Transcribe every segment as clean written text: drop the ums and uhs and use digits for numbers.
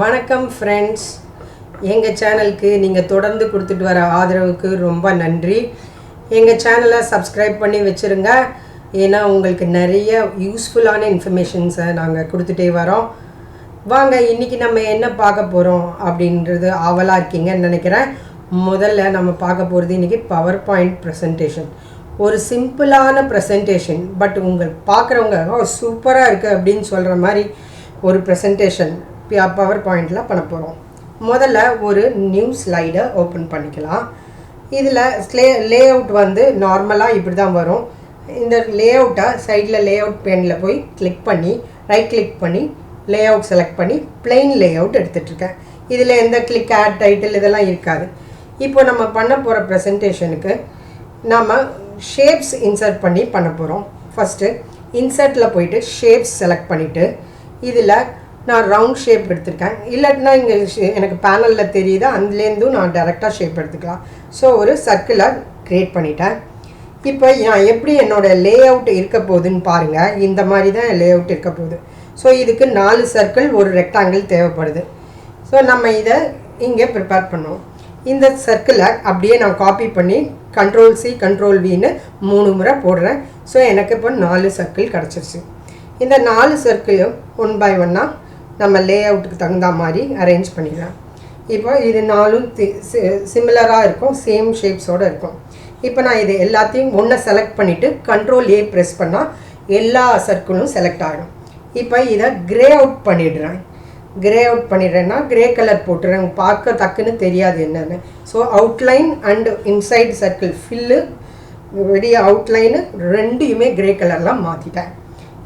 வணக்கம் ஃப்ரெண்ட்ஸ், எங்கள் சேனலுக்கு நீங்கள் தொடர்ந்து கொடுத்துட்டு வர ஆதரவுக்கு ரொம்ப நன்றி. எங்கள் சேனலை சப்ஸ்கிரைப் பண்ணி வச்சுருங்க. ஏன்னா உங்களுக்கு நிறைய யூஸ்ஃபுல்லான இன்ஃபர்மேஷன்ஸை நாங்கள் கொடுத்துட்டே வரோம். வாங்க, இன்றைக்கி நம்ம என்ன பார்க்க போகிறோம் அப்படின்றது ஆவலாக இருக்கீங்கன்னு நினைக்கிறேன். முதல்ல நம்ம பார்க்க போகிறது இன்றைக்கி பவர் பாயிண்ட் ப்ரெசன்டேஷன். ஒரு சிம்பிளான ப்ரெசன்டேஷன், பட் உங்களுக்கு பார்க்குறவங்க சூப்பராக இருக்குது அப்படின்னு சொல்கிற மாதிரி ஒரு ப்ரெசன்டேஷன் பவர் பாயிண்டில் பண்ண போகிறோம். முதல்ல ஒரு நியூ ஸ்லைடை ஓப்பன் பண்ணிக்கலாம். இதில் லே அவுட் வந்து நார்மலாக இப்படி தான் வரும். இந்த லே அவுட்டை சைடில் லே அவுட் பேனில் போய் கிளிக் பண்ணி ரைட் கிளிக் பண்ணி லே அவுட் செலக்ட் பண்ணி பிளெயின் லே அவுட் எடுத்துகிட்ருக்கேன். இதில் எந்த கிளிக் ஆட் டைட்டில் இதெல்லாம் இருக்காது. இப்போ நம்ம பண்ண போகிற ப்ரெசன்டேஷனுக்கு நம்ம ஷேப்ஸ் இன்சர்ட் பண்ணி பண்ண போகிறோம். ஃபஸ்ட்டு இன்சர்ட்டில் போயிட்டு ஷேப்ஸ் செலக்ட் பண்ணிவிட்டு இதில் நான் ரவுண்ட் ஷேப் எடுத்துருக்கேன். இல்லாட்டினா இங்கே எனக்கு பேனலில் தெரியுது, அதுலேருந்தும் நான் டேரெக்டாக ஷேப் எடுத்துக்கலாம். ஸோ ஒரு சர்க்கிளை க்ரியேட் பண்ணிட்டேன். இப்போ நான் எப்படி என்னோடய லே அவுட் இருக்க போகுதுன்னு பாருங்கள். இந்த மாதிரி தான் லே அவுட் இருக்க போகுது. ஸோ இதுக்கு 4 சர்க்கிள் ஒரு ரெக்டாங்கிள் தேவைப்படுது. ஸோ நம்ம இதை இங்கே ப்ரிப்பேர் பண்ணுவோம். இந்த சர்க்கிளை அப்படியே நான் காப்பி பண்ணி Ctrl+C Ctrl+Vன்னு 3 முறை போடுறேன். ஸோ எனக்கு இப்போ 4 சர்க்கிள் கிடச்சிருச்சு. இந்த 4 சர்க்கிளும் 1 by 1 நம்ம லே அவுட்டுக்கு தகுந்த மாதிரி அரேஞ்ச் பண்ணிடலாம். இப்போ இது 4ம் சிமிலராக இருக்கும், சேம் ஷேப்ஸோடு இருக்கும். இப்போ நான் இது எல்லாத்தையும் ஒன்றை செலக்ட் பண்ணிவிட்டு Ctrl+A ப்ரெஸ் பண்ணால் எல்லா சர்க்கிளும் செலக்ட் ஆகிடும். இப்போ இதை க்ரே அவுட் பண்ணிடுறேன். க்ரே அவுட் பண்ணிடுறேன்னா க்ரே கலர் போட்டுறேன், பார்க்க டக்குன்னு தெரியாது என்னென்னு. So outline and inside circle fill வெளியே அவுட்லைனு ரெண்டையுமே க்ரே கலர்லாம் மாற்றிட்டேன்.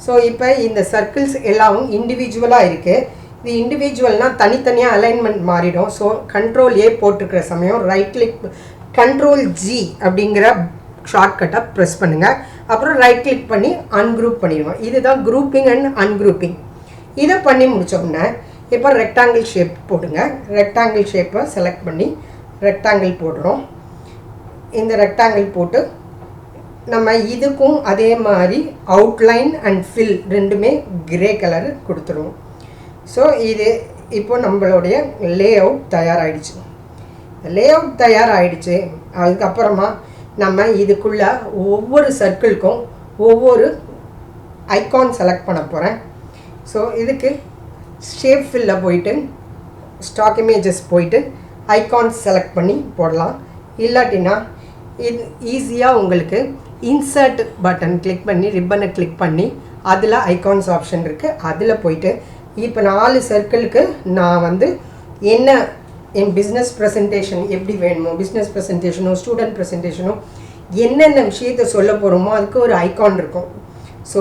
ஸோ இப்போ இந்த சர்க்கிள்ஸ் எல்லாமும் இண்டிவிஜுவலாக இருக்குது. இது இண்டிவிஜுவல்னால் தனித்தனியாக அலைன்மெண்ட் மாறிடும். ஸோ Ctrl+A போட்டிருக்கிற சமயம் ரைட் கிளிக் Ctrl+G அப்படிங்கிற ஷார்ட்கட்டை ப்ரெஸ் பண்ணுங்கள். அப்புறம் ரைட் கிளிக் பண்ணி அன்குரூப் பண்ணிடுவோம். இதுதான் குரூப்பிங் அண்ட் அன்குரூப்பிங். இதை பண்ணி முடித்தோடனே இப்போ ரெக்டாங்கிள் ஷேப் போடுங்க. ரெக்டாங்கிள் ஷேப்பை செலக்ட் பண்ணி ரெக்டாங்கிள் போடுறோம். இந்த ரெக்டாங்கிள் போட்டு நம்ம இதுக்கும் அதே மாதிரி அவுட்லைன் அண்ட் ஃபில் ரெண்டுமே க்ரே கலர் கொடுத்துருவோம். ஸோ இது இப்போ நம்மளுடைய லே அவுட் தயாராகிடுச்சு. லே அவுட் தயாராகிடுச்சு. அதுக்கப்புறமா நம்ம இதுக்குள்ளே ஒவ்வொரு சர்க்கிளுக்கும் ஒவ்வொரு ஐகான் செலக்ட் பண்ண போகிறேன். ஸோ இதுக்கு ஷேப் ஃபில்லில் போயிட்டு ஸ்டாக் இமேஜஸ் போயிட்டு ஐகான்ஸ் செலக்ட் பண்ணி போடலாம். இல்லாட்டினா இது ஈஸியாக உங்களுக்கு இன்சர்ட் பட்டன் கிளிக் பண்ணி ரிப்பனை கிளிக் பண்ணி அதில் ஐகான்ஸ் ஆப்ஷன் இருக்குது. அதில் போயிட்டு இப்போ 4 சர்க்கிளுக்கு நான் வந்து என்ன என் பிஸ்னஸ் ப்ரெசன்டேஷன் எப்படி வேணுமோ, பிஸ்னஸ் ப்ரெசன்டேஷனோ ஸ்டூடெண்ட் ப்ரெசன்டேஷனோ என்னென்ன விஷயத்தை சொல்ல போகிறோமோ அதுக்கு ஒரு ஐகான் இருக்கும். ஸோ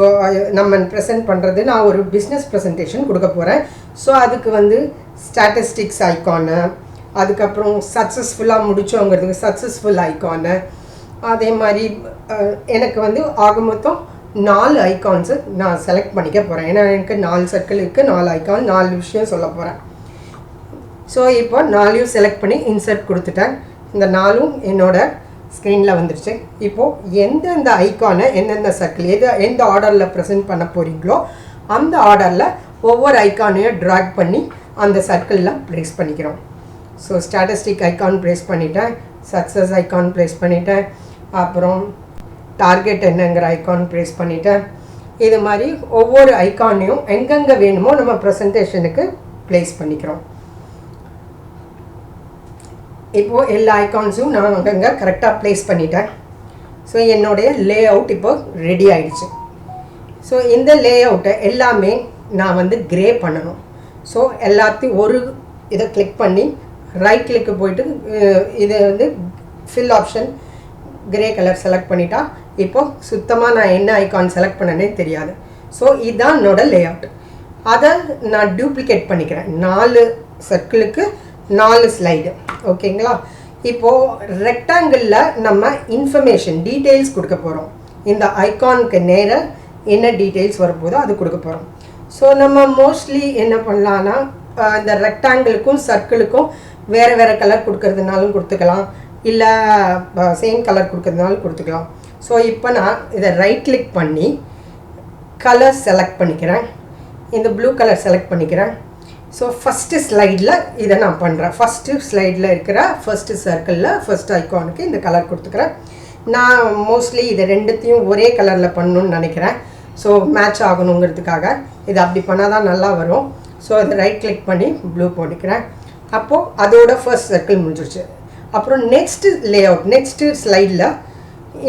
நம்ம ப்ரெசென்ட் பண்ணுறது நான் ஒரு பிஸ்னஸ் ப்ரெசன்டேஷன் கொடுக்க போகிறேன். ஸோ அதுக்கு வந்து ஸ்டாட்டிஸ்டிக்ஸ் ஐகானு, அதுக்கப்புறம் சக்ஸஸ்ஃபுல்லாக முடித்தோங்கிறதுக்கு சக்ஸஸ்ஃபுல் ஐகானு, அதே மாதிரி எனக்கு வந்து ஆக மொத்தம் 4 ஐகான்ஸு நான் செலக்ட் பண்ணிக்க போகிறேன். ஏன்னா எனக்கு 4 சர்க்கிள் இருக்குது, 4 ஐகான், 4 விஷயம் சொல்ல போகிறேன். ஸோ இப்போ 4யும் செலக்ட் பண்ணி இன்சர்ட் கொடுத்துட்டேன். இந்த 4ம் என்னோடய ஸ்க்ரீனில் வந்துடுச்சு. இப்போது எந்தெந்த ஐகானை எந்தெந்த சர்க்கிள் எந்த ஆர்டரில் ப்ரெசென்ட் பண்ண போகிறீங்களோ அந்த ஆர்டரில் ஒவ்வொரு ஐகானையும் ட்ராக் பண்ணி அந்த சர்க்கிளில் ப்ளேஸ் பண்ணிக்கிறோம். ஸோ ஸ்டாட்டிஸ்டிக் ஐகான் ப்ளேஸ் பண்ணிட்டேன், சக்ஸஸ் ஐகான் ப்ளேஸ் பண்ணிட்டேன், அப்புறம் டார்கெட் என்னங்கிற ஐகான் ப்ளேஸ் பண்ணிட்டேன். இது மாதிரி ஒவ்வொரு ஐகானையும் எங்கெங்கே வேணுமோ நம்ம ப்ரெசன்டேஷனுக்கு ப்ளேஸ் பண்ணிக்கிறோம். இப்போது எல்லா ஐகான்ஸும் நான் அங்கங்கே கரெக்டாக ப்ளேஸ் பண்ணிட்டேன். ஸோ என்னுடைய லே அவுட் இப்போது ரெடி ஆகிடுச்சு. ஸோ இந்த லே அவுட்டை எல்லாமே நான் வந்து க்ரே பண்ணணும். ஸோ எல்லாத்தையும் ஒரு இதை கிளிக் பண்ணி ரைட் கிளிக்கு போயிட்டு இதை வந்து fill option grey colour select பண்ணிட்டா இப்போது சுத்தமாக நான் என்ன ஐகான் செலக்ட் பண்ணனே தெரியாது. ஸோ இதுதான் என்னோடய லே அவுட். அதை நான் டூப்ளிகேட் பண்ணிக்கிறேன். 4 சர்க்கிளுக்கு 4 ஸ்லைடு. ஓகேங்களா? இப்போது ரெக்டாங்கிளில் நம்ம இன்ஃபர்மேஷன் டீட்டெயில்ஸ் கொடுக்க போகிறோம். இந்த ஐகானுக்கு நேராக என்ன டீட்டெயில்ஸ் வரப்போதோ அது கொடுக்க போகிறோம். ஸோ நம்ம மோஸ்ட்லி என்ன பண்ணலான்னா இந்த ரெக்டாங்கிளுக்கும் சர்க்கிளுக்கும் வேறு வேறு கலர் கொடுக்கறதுனாலும் கொடுத்துக்கலாம், இல்லை சேம் கலர் கொடுக்கறதுனாலும் கொடுத்துக்கலாம். ஸோ இப்போ நான் இதை ரைட் கிளிக் பண்ணி கலர் செலக்ட் பண்ணிக்கிறேன். இந்த ப்ளூ கலர் செலக்ட் பண்ணிக்கிறேன். ஸோ ஃபஸ்ட்டு ஸ்லைடில் இதை நான் பண்ணுறேன். ஃபஸ்ட்டு ஸ்லைடில் இருக்கிற ஃபஸ்ட்டு சர்க்கிளில் ஃபஸ்ட் ஐக்கானுக்கு இந்த கலர் கொடுத்துக்கிறேன். நான் மோஸ்ட்லி இதை ரெண்டுத்தையும் ஒரே கலரில் பண்ணணுன்னு நினைக்கிறேன். ஸோ மேட்ச் ஆகணுங்கிறதுக்காக இது அப்படி பண்ணால் தான் நல்லா வரும். ஸோ அதை ரைட் கிளிக் பண்ணி ப்ளூ போட்டுக்கிறேன். அப்போது அதோட ஃபர்ஸ்ட் சர்க்கிள் முடிஞ்சிருச்சு. அப்புறம் நெக்ஸ்ட்டு லேஅவுட் நெக்ஸ்ட்டு ஸ்லைடில்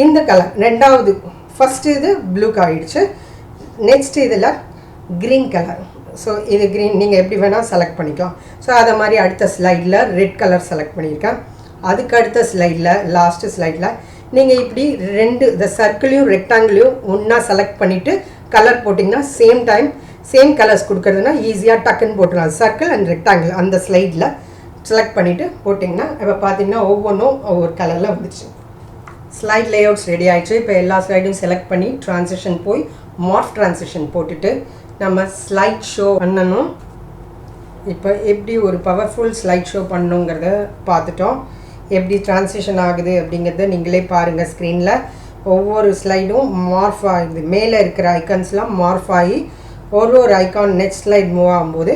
இந்த கலர் ரெண்டாவது ஃபஸ்ட்டு இது ப்ளூக்கு ஆகிடுச்சு. நெக்ஸ்ட்டு இதில் க்ரீன் கலர். ஸோ இது க்ரீன் நீங்கள் எப்படி வேணால் செலக்ட் பண்ணிக்கலாம். ஸோ அதை மாதிரி அடுத்த ஸ்லைடில் ரெட் கலர் செலக்ட் பண்ணியிருக்கேன். அதுக்கு அடுத்த ஸ்லைடில் லாஸ்ட்டு ஸ்லைடில் நீங்கள் இப்படி இந்த சர்க்கிளையும் ரெக்டாங்கிளையும் ஒன்றா செலக்ட் பண்ணிவிட்டு கலர் போட்டிங்கன்னா சேம் கலர்ஸ் கொடுக்குறதுனா ஈஸியாக டக்குன்னு போட்டுடலாம். சர்க்கிள் அண்ட் ரெக்டாங்கிள் அந்த ஸ்லைடில் செலக்ட் பண்ணிவிட்டு போட்டிங்கன்னா இப்போ பார்த்தீங்கன்னா ஒவ்வொன்றும் ஒவ்வொரு கலரில் வந்துடுச்சு. ஸ்லைட் லேஅவுட்ஸ் ரெடி ஆகிடுச்சு. இப்போ எல்லா ஸ்லைடையும் செலக்ட் பண்ணி ட்ரான்சிஷன் போய் மார்ஃப் ட்ரான்சிஷன் போட்டுட்டு நம்ம ஸ்லைட் ஷோ பண்ணணும். இப்போ எப்படி ஒரு பவர்ஃபுல் ஸ்லைட் ஷோ பண்ணணுங்கிறத பார்த்துட்டோம். எப்படி ட்ரான்சிஷன் ஆகுது அப்படிங்கிறத நீங்களே பாருங்கள் ஸ்க்ரீனில். ஒவ்வொரு ஸ்லைடும் மார்ஃப் ஆகுது. மேலே இருக்கிற ஐக்கான்ஸ்லாம் மார்ஃப் ஆகி ஒரு ஐக்கான் நெக்ஸ்ட் ஸ்லைட் மூவ் ஆகும்போது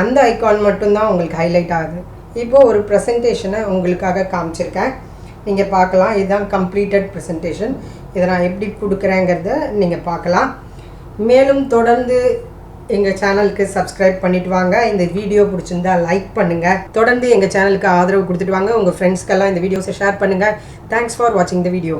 அந்த ஐக்கான் மட்டும்தான் உங்களுக்கு ஹைலைட் ஆகுது. இப்போது ஒரு ப்ரெசன்டேஷனை உங்களுக்காக காமிச்சிருக்கேன், நீங்கள் பார்க்கலாம். இதுதான் கம்ப்ளீட்டட் ப்ரெசன்டேஷன். இதை நான் எப்படி கொடுக்குறேங்கிறத நீங்கள் பார்க்கலாம். மேலும் தொடர்ந்து எங்கள் சேனலுக்கு சப்ஸ்கிரைப் பண்ணிட்டு வாங்க. இந்த வீடியோ பிடிச்சிருந்தா லைக் பண்ணுங்கள். தொடர்ந்து எங்கள் சேனலுக்கு ஆதரவு கொடுத்துட்டு வாங்க. உங்கள் ஃப்ரெண்ட்ஸ்க்கெல்லாம் இந்த வீடியோஸை ஷேர் பண்ணுங்கள். தேங்க்ஸ் ஃபார் வாட்சிங் த வீடியோ.